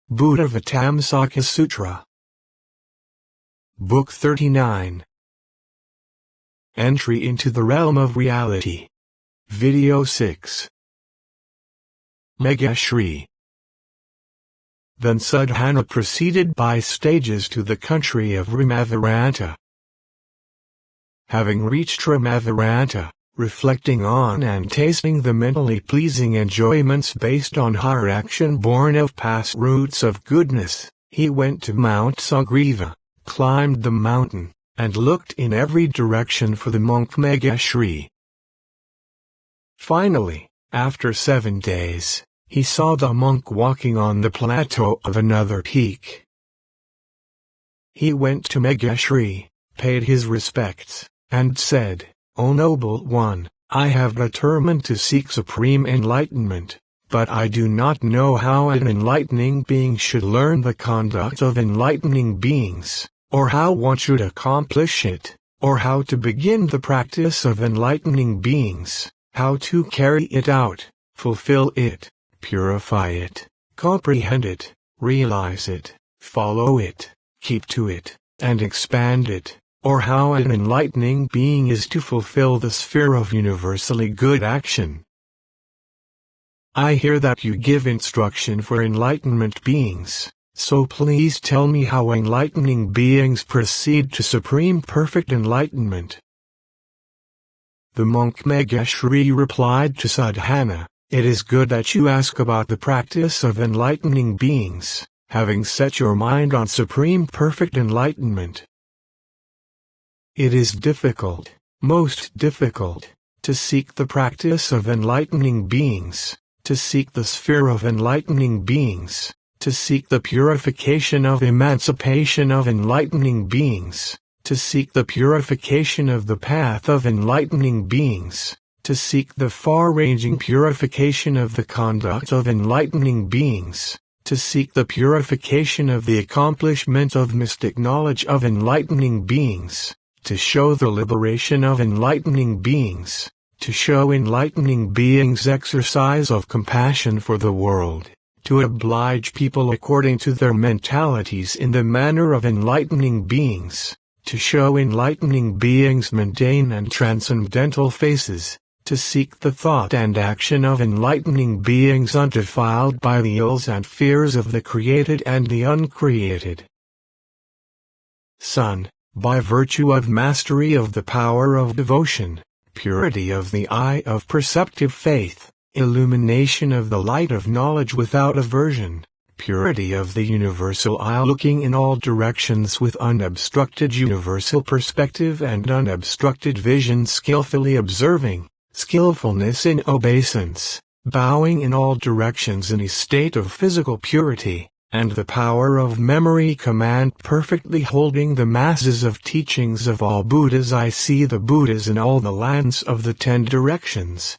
Buddhāvataṃsaka Sutra. Book 39. Entry into the Realm of Reality. Video 6. Mega Shri. Then Sadhana proceeded by stages to the country of Ramavaranta. Having reached Ramavaranta, reflecting on and tasting the mentally pleasing enjoyments based on higher action born of past roots of goodness, he went to Mount Sugriva, climbed the mountain, and looked in every direction for the monk Mega Shri. Finally, after 7 days, he saw the monk walking on the plateau of another peak. He went to Mega Shri, paid his respects, and said, "O noble one, I have determined to seek supreme enlightenment, but I do not know how an enlightening being should learn the conduct of enlightening beings, or how one should accomplish it, or how to begin the practice of enlightening beings, how to carry it out, fulfill it, purify it, comprehend it, realize it, follow it, keep to it, and expand it, or how an enlightening being is to fulfill the sphere of universally good action. I hear that you give instruction for enlightenment beings, so please tell me how enlightening beings proceed to supreme perfect enlightenment." The monk Mega Shri replied to Sadhana, "It is good that you ask about the practice of enlightening beings, having set your mind on supreme perfect enlightenment. It is difficult, most difficult, to seek the practice of enlightening beings, to seek the sphere of enlightening beings, to seek the purification of emancipation of enlightening beings, to seek the purification of the path of enlightening beings, to seek the far-ranging purification of the conduct of enlightening beings, to seek the purification of the accomplishment of mystic knowledge of enlightening beings, to show the liberation of enlightening beings, to show enlightening beings exercise of compassion for the world, to oblige people according to their mentalities in the manner of enlightening beings, to show enlightening beings mundane and transcendental faces, to seek the thought and action of enlightening beings undefiled by the ills and fears of the created and the uncreated. Son, by virtue of mastery of the power of devotion, purity of the eye of perceptive faith, illumination of the light of knowledge without aversion, purity of the universal eye looking in all directions with unobstructed universal perspective and unobstructed vision, skillfully observing, skillfulness in obeisance, bowing in all directions in a state of physical purity, and the power of memory command perfectly holding the masses of teachings of all Buddhas. I see the Buddhas in all the lands of the 10 directions.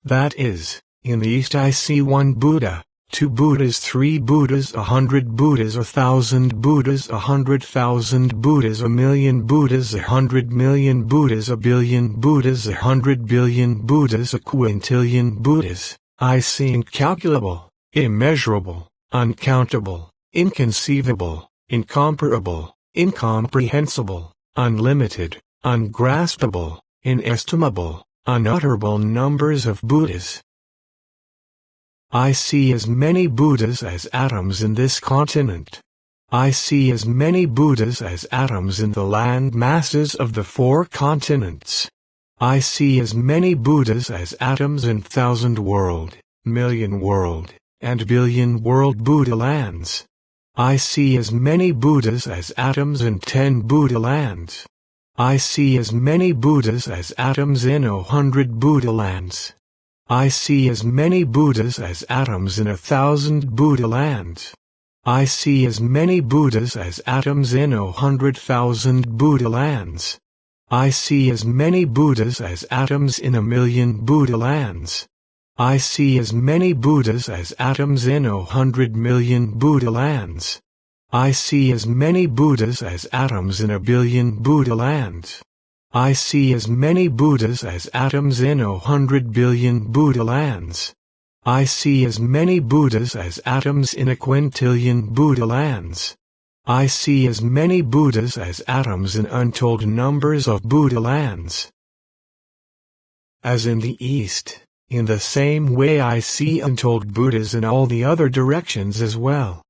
That is, in the East I see 1 Buddha, 2 Buddhas, 3 Buddhas, 100 Buddhas, 1,000 Buddhas, 100,000 Buddhas, 1,000,000 Buddhas, 100,000,000 Buddhas, 1,000,000,000 Buddhas, 100,000,000,000 Buddhas, 1,000,000,000 Buddhas. I see incalculable, immeasurable, uncountable, inconceivable, incomparable, incomprehensible, unlimited, ungraspable, inestimable, unutterable numbers of Buddhas. I see as many Buddhas as atoms in this continent. I see as many Buddhas as atoms in the land masses of the 4 continents. I see as many Buddhas as atoms in 1,000 world, million world, and billion world Buddha lands. I see as many Buddhas as atoms in 10 Buddha lands. I see as many Buddhas as atoms in 100 Buddha lands. I see as many Buddhas as atoms in 1,000 Buddha lands. I see as many Buddhas as atoms in 100,000 Buddha lands. I see as many Buddhas as atoms in 1,000,000 Buddha lands. I see as many Buddhas as atoms in 100,000,000 Buddha lands. I see as many Buddhas as atoms in 1,000,000,000 Buddha lands. I see as many Buddhas as atoms in 100 billion Buddha lands. I see as many Buddhas as atoms in a quintillion Buddha lands. I see as many Buddhas as atoms in untold numbers of Buddha lands. As in the East, in the same way I see untold Buddhas in all the other directions as well.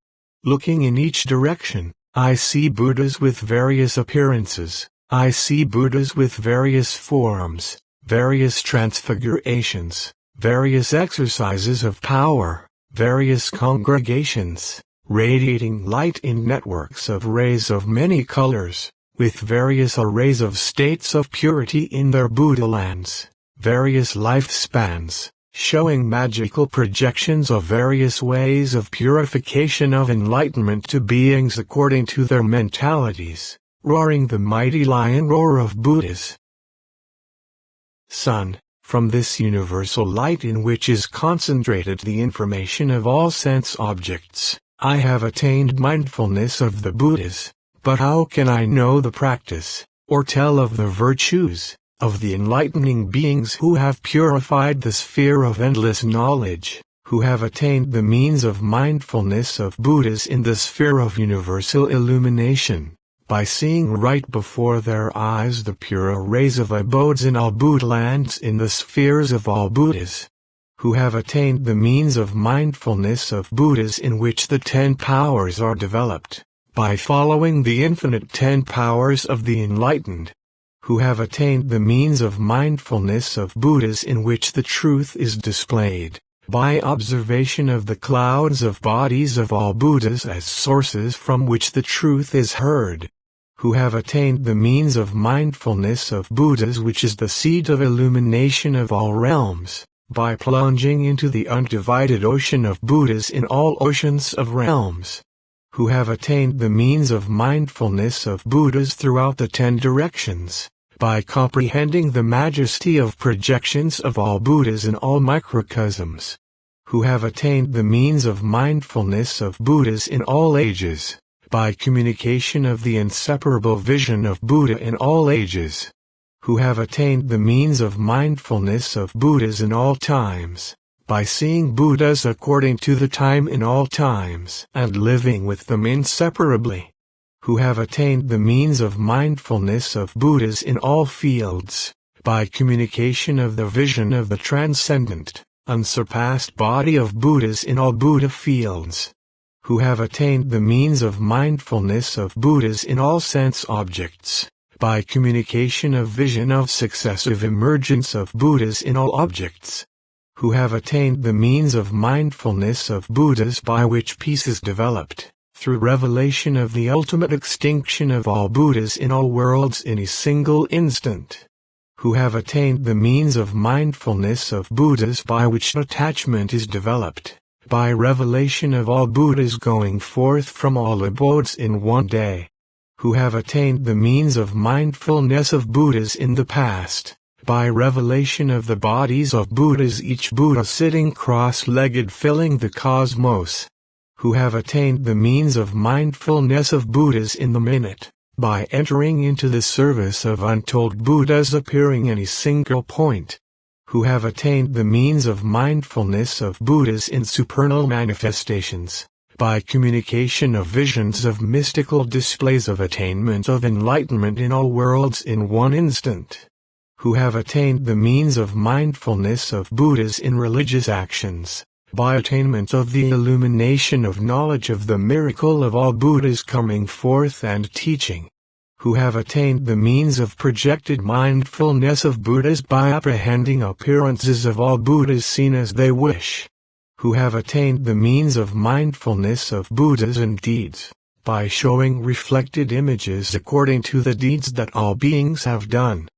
Looking in each direction, I see Buddhas with various appearances. I see Buddhas with various forms, various transfigurations, various exercises of power, various congregations, radiating light in networks of rays of many colors, with various arrays of states of purity in their Buddha lands, various lifespans, showing magical projections of various ways of purification of enlightenment to beings according to their mentalities, roaring the mighty lion roar of Buddhas. Sun, from this universal light in which is concentrated the information of all sense objects, I have attained mindfulness of the Buddhas, but how can I know the practice, or tell of the virtues, of the enlightening beings who have purified the sphere of endless knowledge, who have attained the means of mindfulness of Buddhas in the sphere of universal illumination, by seeing right before their eyes the pure rays of abodes in all Buddha lands in the spheres of all Buddhas, who have attained the means of mindfulness of Buddhas in which the 10 powers are developed, by following the infinite 10 powers of the enlightened, who have attained the means of mindfulness of Buddhas in which the truth is displayed, by observation of the clouds of bodies of all Buddhas as sources from which the truth is heard, who have attained the means of mindfulness of Buddhas which is the seat of illumination of all realms, by plunging into the undivided ocean of Buddhas in all oceans of realms, who have attained the means of mindfulness of Buddhas throughout the 10 directions, by comprehending the majesty of projections of all Buddhas in all microcosms, who have attained the means of mindfulness of Buddhas in all ages, by communication of the inseparable vision of Buddha in all ages, who have attained the means of mindfulness of Buddhas in all times, by seeing Buddhas according to the time in all times and living with them inseparably, who have attained the means of mindfulness of Buddhas in all fields, by communication of the vision of the transcendent, unsurpassed body of Buddhas in all Buddha fields, who have attained the means of mindfulness of Buddhas in all sense objects, by communication of vision of successive emergence of Buddhas in all objects, who have attained the means of mindfulness of Buddhas by which peace is developed, through revelation of the ultimate extinction of all Buddhas in all worlds in a single instant, who have attained the means of mindfulness of Buddhas by which attachment is developed, by revelation of all Buddhas going forth from all abodes in one day, who have attained the means of mindfulness of Buddhas in the past, by revelation of the bodies of Buddhas, each Buddha sitting cross-legged filling the cosmos, who have attained the means of mindfulness of Buddhas in the minute, by entering into the service of untold Buddhas appearing in a single point, who have attained the means of mindfulness of Buddhas in supernal manifestations, by communication of visions of mystical displays of attainment of enlightenment in all worlds in one instant, who have attained the means of mindfulness of Buddhas in religious actions, by attainment of the illumination of knowledge of the miracle of all Buddhas coming forth and teaching, who have attained the means of projected mindfulness of Buddhas by apprehending appearances of all Buddhas seen as they wish, who have attained the means of mindfulness of Buddhas in deeds, by showing reflected images according to the deeds that all beings have done,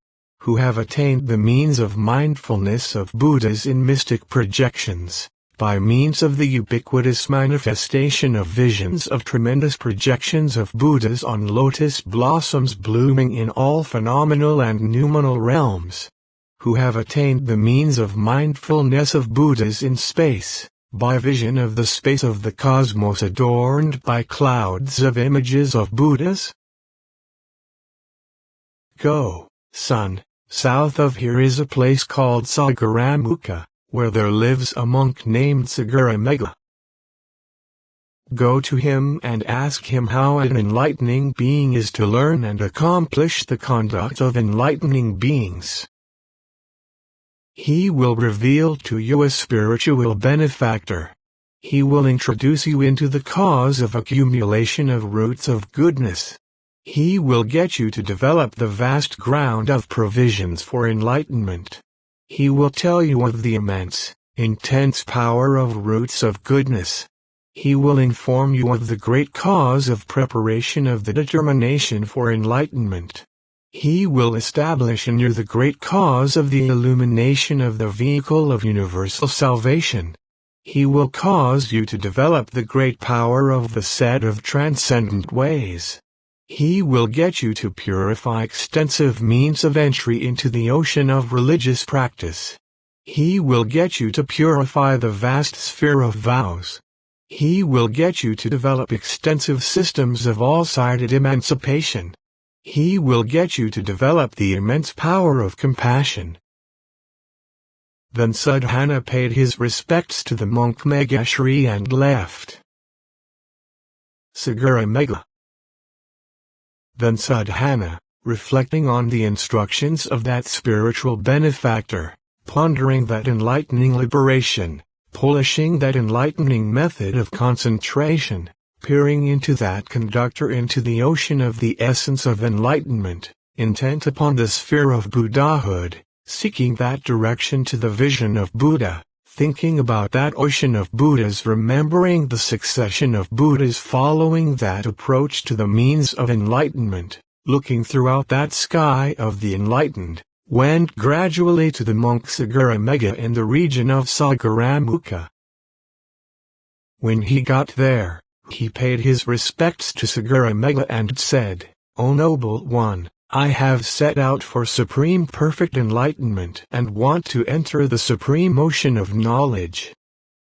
who have attained the means of mindfulness of Buddhas in mystic projections, by means of the ubiquitous manifestation of visions of tremendous projections of Buddhas on lotus blossoms blooming in all phenomenal and noumenal realms, who have attained the means of mindfulness of Buddhas in space, by vision of the space of the cosmos adorned by clouds of images of Buddhas. Go, son, south of here is a place called Sagaramukha, where there lives a monk named Sagaramega. Go to him and ask him how an enlightening being is to learn and accomplish the conduct of enlightening beings. He will reveal to you a spiritual benefactor. He will introduce you into the cause of accumulation of roots of goodness. He will get you to develop the vast ground of provisions for enlightenment. He will tell you of the immense, intense power of roots of goodness. He will inform you of the great cause of preparation of the determination for enlightenment. He will establish in you the great cause of the illumination of the vehicle of universal salvation. He will cause you to develop the great power of the set of transcendent ways. He will get you to purify extensive means of entry into the ocean of religious practice. He will get you to purify the vast sphere of vows. He will get you to develop extensive systems of all-sided emancipation. He will get you to develop the immense power of compassion. Then Sadhana paid his respects to the monk Megashri and left. Sagaramega. Then Sadhana, reflecting on the instructions of that spiritual benefactor, pondering that enlightening liberation, polishing that enlightening method of concentration, peering into that conductor into the ocean of the essence of enlightenment, intent upon the sphere of Buddhahood, seeking that direction to the vision of Buddha, thinking about that ocean of Buddhas, remembering the succession of Buddhas following that approach to the means of enlightenment, looking throughout that sky of the enlightened, went gradually to the monk Sagaramega in the region of Sagaramukha. When he got there, he paid his respects to Sagaramega and said, "O noble one, I have set out for supreme perfect enlightenment and want to enter the supreme ocean of knowledge.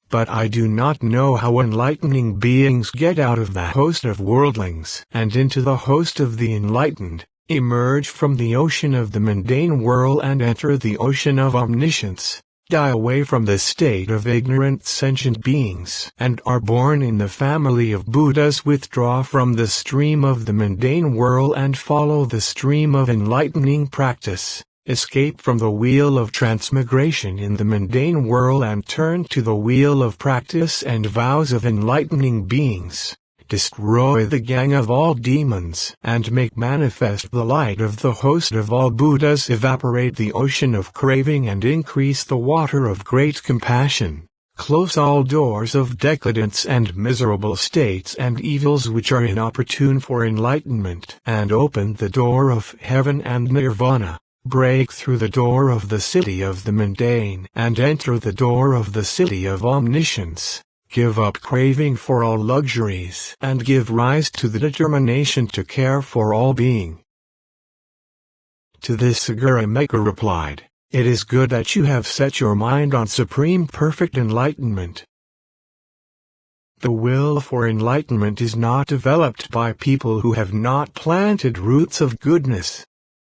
But I do not know how enlightening beings get out of the host of worldlings and into the host of the enlightened, emerge from the ocean of the mundane world and enter the ocean of omniscience, die away from the state of ignorant sentient beings and are born in the family of Buddhas, withdraw from the stream of the mundane world and follow the stream of enlightening practice, escape from the wheel of transmigration in the mundane world and turn to the wheel of practice and vows of enlightening beings. Destroy the gang of all demons and make manifest the light of the host of all Buddhas, evaporate the ocean of craving and increase the water of great compassion, close all doors of decadence and miserable states and evils which are inopportune for enlightenment, and open the door of heaven and nirvana, break through the door of the city of the mundane and enter the door of the city of omniscience. Give up craving for all luxuries and give rise to the determination to care for all being." To this Sagaramega replied, "It is good that you have set your mind on supreme perfect enlightenment. The will for enlightenment is not developed by people who have not planted roots of goodness.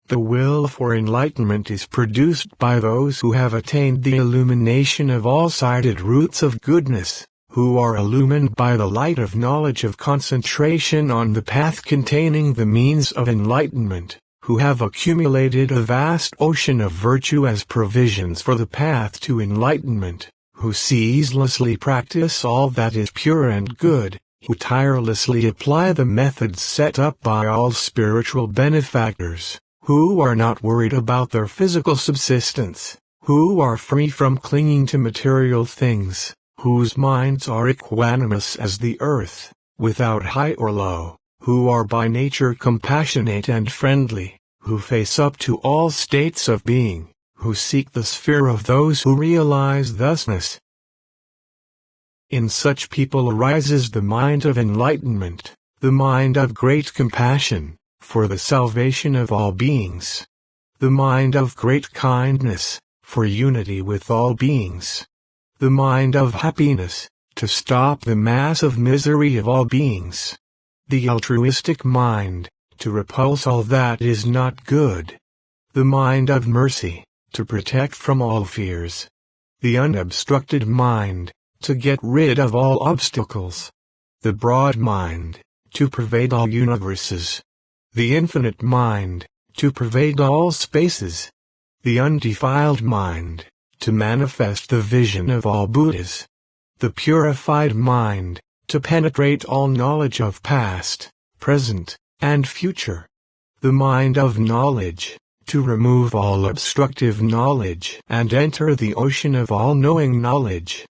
The will for enlightenment is produced by those who have attained the illumination of all-sided roots of goodness, who are illumined by the light of knowledge of concentration on the path containing the means of enlightenment, who have accumulated a vast ocean of virtue as provisions for the path to enlightenment, who ceaselessly practice all that is pure and good, who tirelessly apply the methods set up by all spiritual benefactors, who are not worried about their physical subsistence, who are free from clinging to material things, whose minds are equanimous as the earth, without high or low, who are by nature compassionate and friendly, who face up to all states of being, who seek the sphere of those who realize thusness. In such people arises the mind of enlightenment, the mind of great compassion, for the salvation of all beings, the mind of great kindness, for unity with all beings, the mind of happiness, to stop the mass of misery of all beings, the altruistic mind, to repulse all that is not good, the mind of mercy, to protect from all fears, the unobstructed mind, to get rid of all obstacles. The broad mind, to pervade all universes. The infinite mind, to pervade all spaces. The undefiled mind, to manifest the vision of all Buddhas. The purified mind, to penetrate all knowledge of past, present, and future. The mind of knowledge, to remove all obstructive knowledge and enter the ocean of all-knowing knowledge.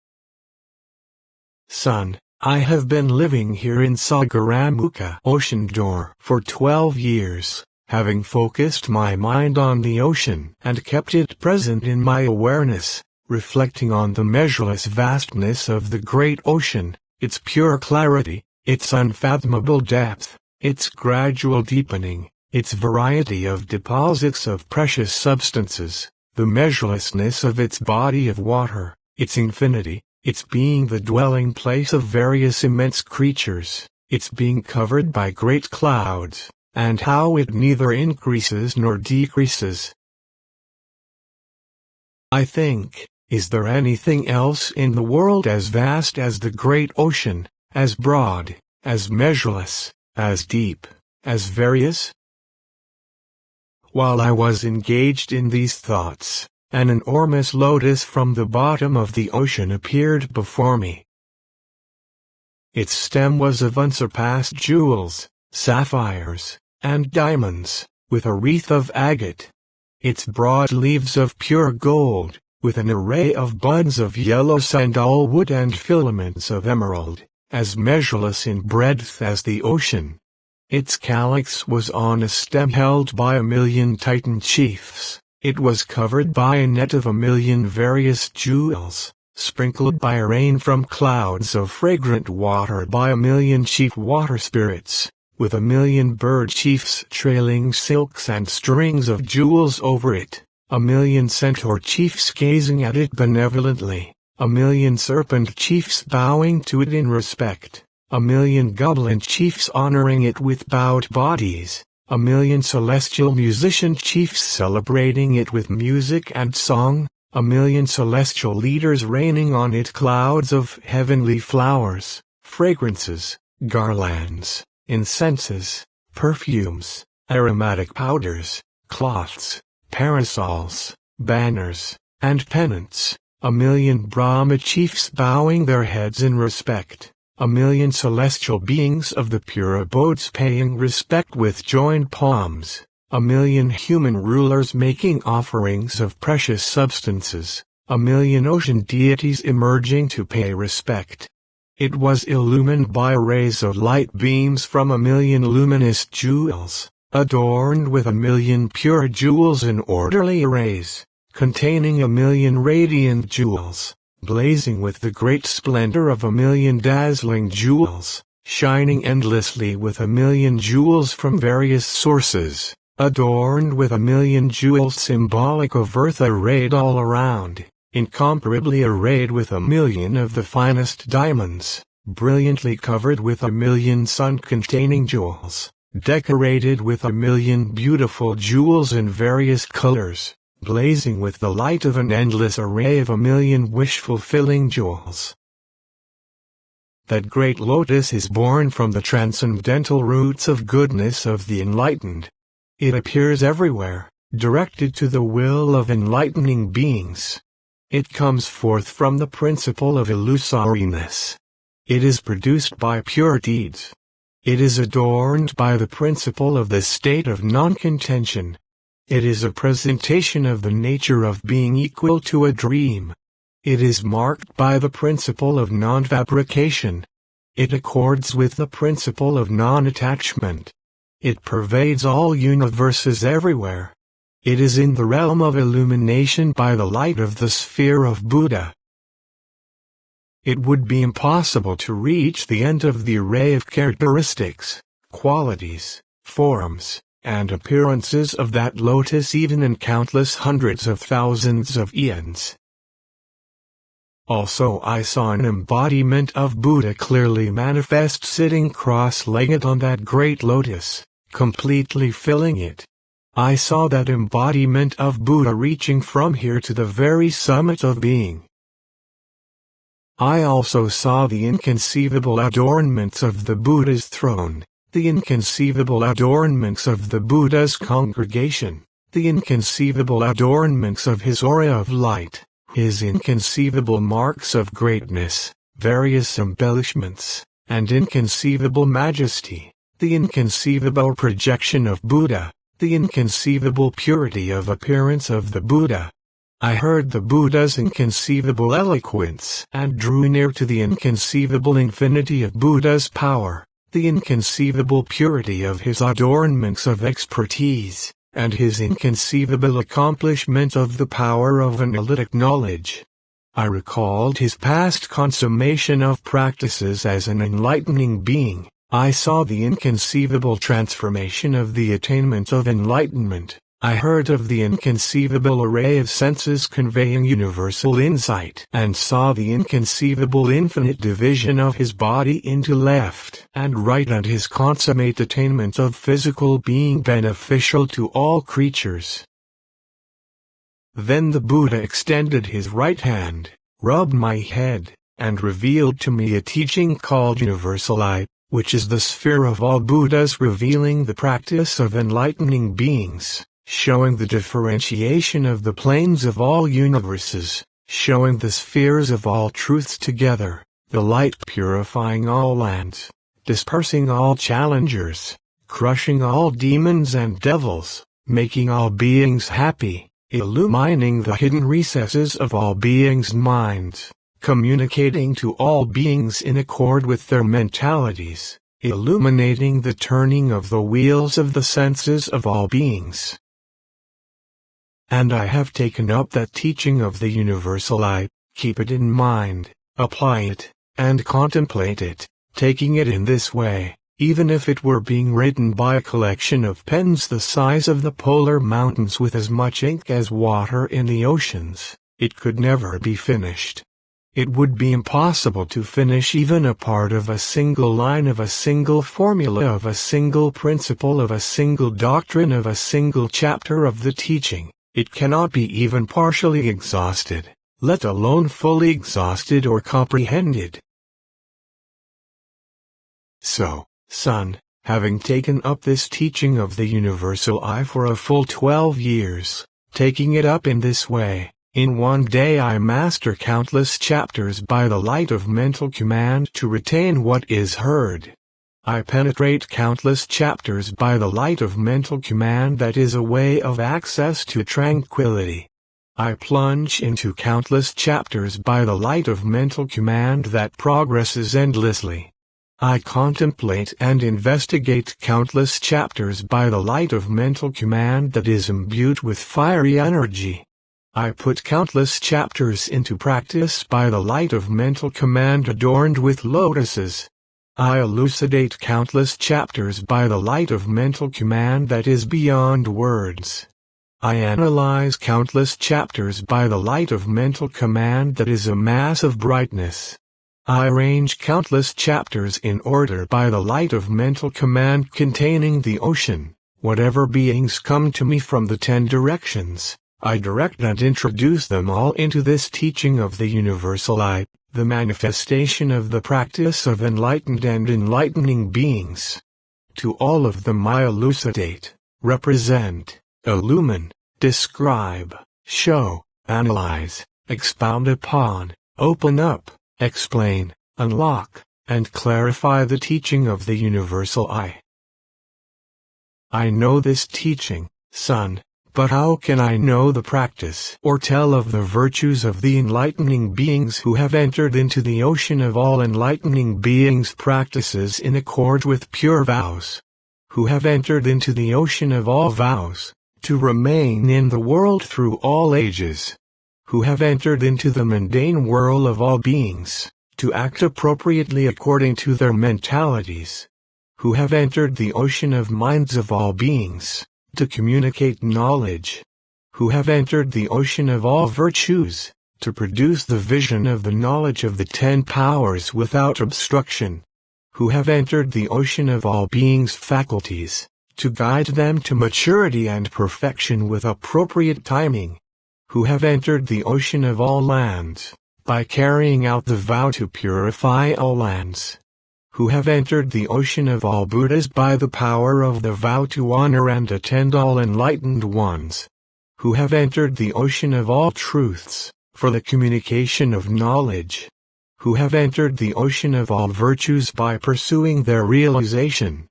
Son, I have been living here in Sagaramukha Ocean Door for 12 years, having focused my mind on the ocean and kept it present in my awareness, reflecting on the measureless vastness of the great ocean, its pure clarity, its unfathomable depth, its gradual deepening, its variety of deposits of precious substances, the measurelessness of its body of water, its infinity, its being the dwelling place of various immense creatures, its being covered by great clouds, and how it neither increases nor decreases. I think, is there anything else in the world as vast as the great ocean, as broad, as measureless, as deep, as various? While I was engaged in these thoughts, an enormous lotus from the bottom of the ocean appeared before me. Its stem was of unsurpassed jewels, sapphires, and diamonds, with a wreath of agate. Its broad leaves of pure gold, with an array of buds of yellow sandalwood and filaments of emerald, as measureless in breadth as the ocean. Its calyx was on a stem held by 1,000,000 Titan chiefs. It was covered by a net of 1,000,000 various jewels, sprinkled by a rain from clouds of fragrant water by 1,000,000 chief water spirits, with 1,000,000 bird chiefs trailing silks and strings of jewels over it, 1,000,000 centaur chiefs gazing at it benevolently, 1,000,000 serpent chiefs bowing to it in respect, 1,000,000 goblin chiefs honoring it with bowed bodies, 1,000,000 celestial musician chiefs celebrating it with music and song, 1,000,000 celestial leaders raining on it clouds of heavenly flowers, fragrances, garlands, incenses, perfumes, aromatic powders, cloths, parasols, banners, and pennants, 1,000,000 Brahma chiefs bowing their heads in respect, 1,000,000 celestial beings of the pure abodes paying respect with joined palms, 1,000,000 human rulers making offerings of precious substances, 1,000,000 ocean deities emerging to pay respect. It was illumined by rays of light beams from 1,000,000 luminous jewels, adorned with 1,000,000 pure jewels in orderly arrays, containing 1,000,000 radiant jewels, blazing with the great splendor of 1,000,000 dazzling jewels, shining endlessly with 1,000,000 jewels from various sources, adorned with 1,000,000 jewels symbolic of earth arrayed all around, incomparably arrayed with 1,000,000 of the finest diamonds, brilliantly covered with 1,000,000 sun-containing jewels, decorated with 1,000,000 beautiful jewels in various colors, blazing with the light of an endless array of 1,000,000 wish-fulfilling jewels. That great lotus is born from the transcendental roots of goodness of the enlightened. It appears everywhere, directed to the will of enlightening beings. It comes forth from the principle of illusoriness. It is produced by pure deeds. It is adorned by the principle of the state of non-contention. It is a presentation of the nature of being equal to a dream. It is marked by the principle of non-fabrication. It accords with the principle of non-attachment. It pervades all universes everywhere. It is in the realm of illumination by the light of the sphere of Buddha. It would be impossible to reach the end of the array of characteristics, qualities, forms, and appearances of that lotus even in countless hundreds of thousands of eons. Also I saw an embodiment of Buddha clearly manifest sitting cross-legged on that great lotus, completely filling it. I saw that embodiment of Buddha reaching from here to the very summit of being, I also saw the inconceivable adornments of the Buddha's throne, the inconceivable adornments of the Buddha's congregation, the inconceivable adornments of his aura of light, his inconceivable marks of greatness, various embellishments, and inconceivable majesty, the inconceivable projection of Buddha, the inconceivable purity of appearance of the Buddha. I heard the Buddha's inconceivable eloquence and drew near to the inconceivable infinity of Buddha's power, the inconceivable purity of his adornments of expertise, and his inconceivable accomplishment of the power of analytic knowledge. I recalled his past consummation of practices as an enlightening being. I saw the inconceivable transformation of the attainment of enlightenment. I heard of the inconceivable array of senses conveying universal insight, and saw the inconceivable infinite division of his body into left and right, and his consummate attainment of physical being beneficial to all creatures. Then the Buddha extended his right hand, rubbed my head, and revealed to me a teaching called Universal I, which is the sphere of all Buddhas, revealing the practice of enlightening beings, showing the differentiation of the planes of all universes, showing the spheres of all truths together, the light purifying all lands, dispersing all challengers, crushing all demons and devils, making all beings happy, illumining the hidden recesses of all beings' minds, communicating to all beings in accord with their mentalities, illuminating the turning of the wheels of the senses of all beings. And I have taken up that teaching of the Universal I, keep it in mind, apply it, and contemplate it, taking it in this way, even if it were being written by a collection of pens the size of the polar mountains with as much ink as water in the oceans, it could never be finished. It would be impossible to finish even a part of a single line of a single formula of a single principle of a single doctrine of a single chapter of the teaching. It cannot be even partially exhausted, let alone fully exhausted or comprehended. So, son, having taken up this teaching of the Universal I for a full 12 years, taking it up in this way, in one day I master countless chapters by the light of mental command to retain what is heard. I penetrate countless chapters by the light of mental command that is a way of access to tranquility. I plunge into countless chapters by the light of mental command that progresses endlessly. I contemplate and investigate countless chapters by the light of mental command that is imbued with fiery energy. I put countless chapters into practice by the light of mental command adorned with lotuses. I elucidate countless chapters by the light of mental command that is beyond words. I analyze countless chapters by the light of mental command that is a mass of brightness. I arrange countless chapters in order by the light of mental command containing the ocean. Whatever beings come to me from the 10 directions, I direct and introduce them all into this teaching of the Universal I, the manifestation of the practice of enlightened and enlightening beings. To all of them I elucidate, represent, illumine, describe, show, analyze, expound upon, open up, explain, unlock, and clarify the teaching of the Universal I. I know this teaching, son. But how can I know the practice or tell of the virtues of the enlightening beings who have entered into the ocean of all enlightening beings' practices in accord with pure vows? Who have entered into the ocean of all vows, to remain in the world through all ages? Who have entered into the mundane whirl of all beings, to act appropriately according to their mentalities? Who have entered the ocean of minds of all beings, to communicate knowledge? Who have entered the ocean of all virtues, to produce the vision of the knowledge of the 10 powers without obstruction? Who have entered the ocean of all beings' faculties, to guide them to maturity and perfection with appropriate timing? Who have entered the ocean of all lands, by carrying out the vow to purify all lands, who have entered the ocean of all Buddhas by the power of the vow to honor and attend all enlightened ones, who have entered the ocean of all truths, for the communication of knowledge, who have entered the ocean of all virtues by pursuing their realization,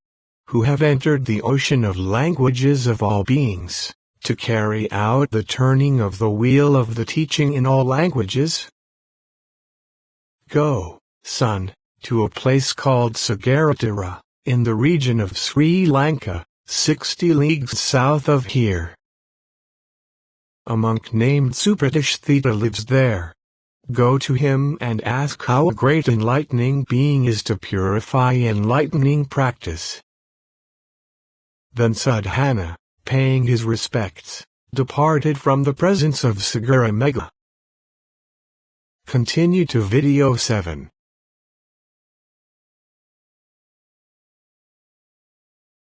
who have entered the ocean of languages of all beings, to carry out the turning of the wheel of the teaching in all languages. Go, son, to a place called Sagaratira, in the region of Sri Lanka, 60 leagues south of here. A monk named Supratishthita lives there. Go to him and ask how a great enlightening being is to purify enlightening practice. Then Sadhana, paying his respects, departed from the presence of Sagaramegha. Continue to video 7.